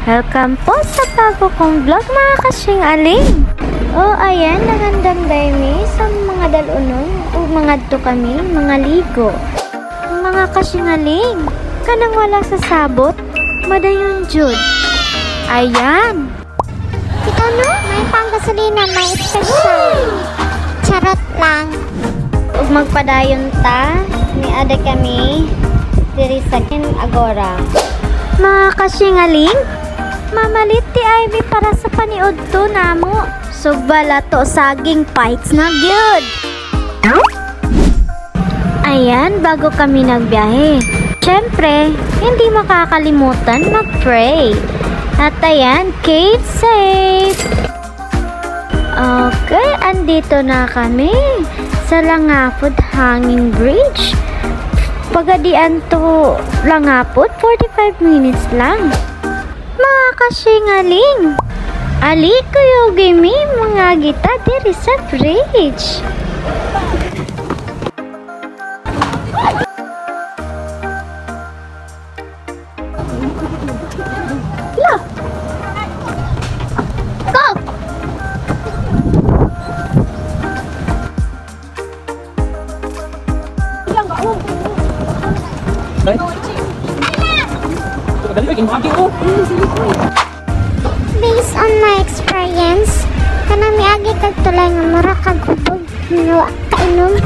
Welcome po sa bago kong vlog mga kasing aling. Ayan, nagandang daymi sa mga dalunon o mga to kami, mga ligo. Mga kasing aling, kanang wala sa sabot, madayon jud. Ayan. Ikaw no, may panggasolina, may special. Charot lang. Ug magpadayon ta, ni ada kami diri sa Agora. Mga kasingaling, mamalit ti Ivy para sa paniod to namo. Sugbala to saging fights na gyud. Ayan, bago kami nagbiyahe. Siyempre, hindi makakalimutan mag-pray. At ayan, keep safe. Okay, andito na kami sa Langapod Hanging Bridge. Pagadian to Langapod, 45 minutes lang. Mga kasingaling, ali kayo gimi mga gita diri sa bridge. Based on my experience, kanang miagi kag tulay nga mura kag hubog no kainom.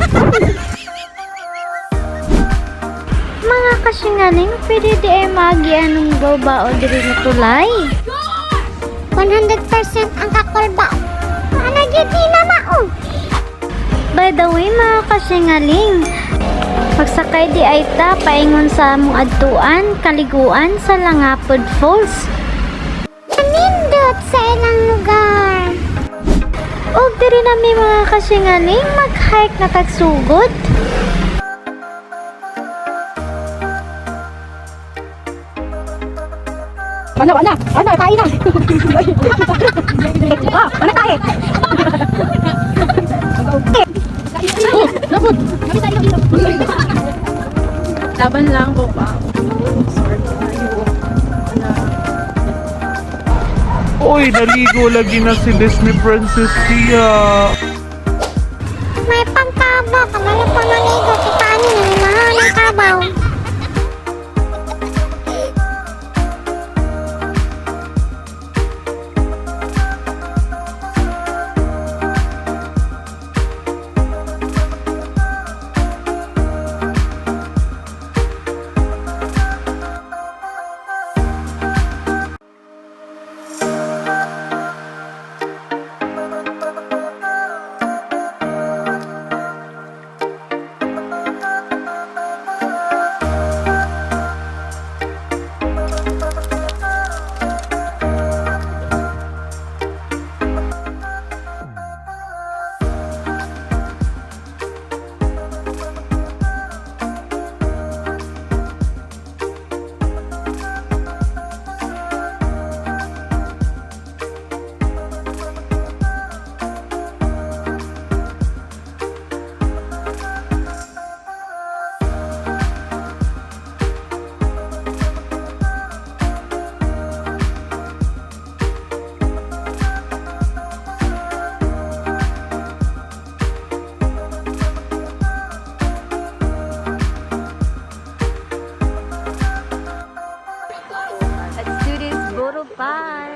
Mga kasingaling, pwede di ay magi anong babao diri na tulay. 100% ang kakulba. Ano gyud ni na mao? By the way, mga kasingaling, pagsakay di ay ta paingon sa among adtuan, kaliguan sa Langapod Falls. Nindot sa ilang lugar. Og diri nami mga kasingaling mag-hike na kagsugod. Ano, kain na. Ano kain? Labot. Laban lang po pa. Oy, naligo lagi na si Disney Princess Tia. May pagtaba, kamala pa maligo, kita ano yung mahal ng kabaw. Let's do this, Boro Bar.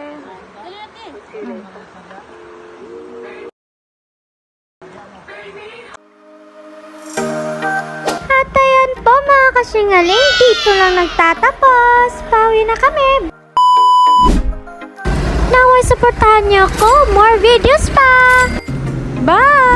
At ayan po mga kasingaling, dito lang nagtatapos. Pauwi na kami. Naway, supportahan niyo ako. More videos pa. Bye!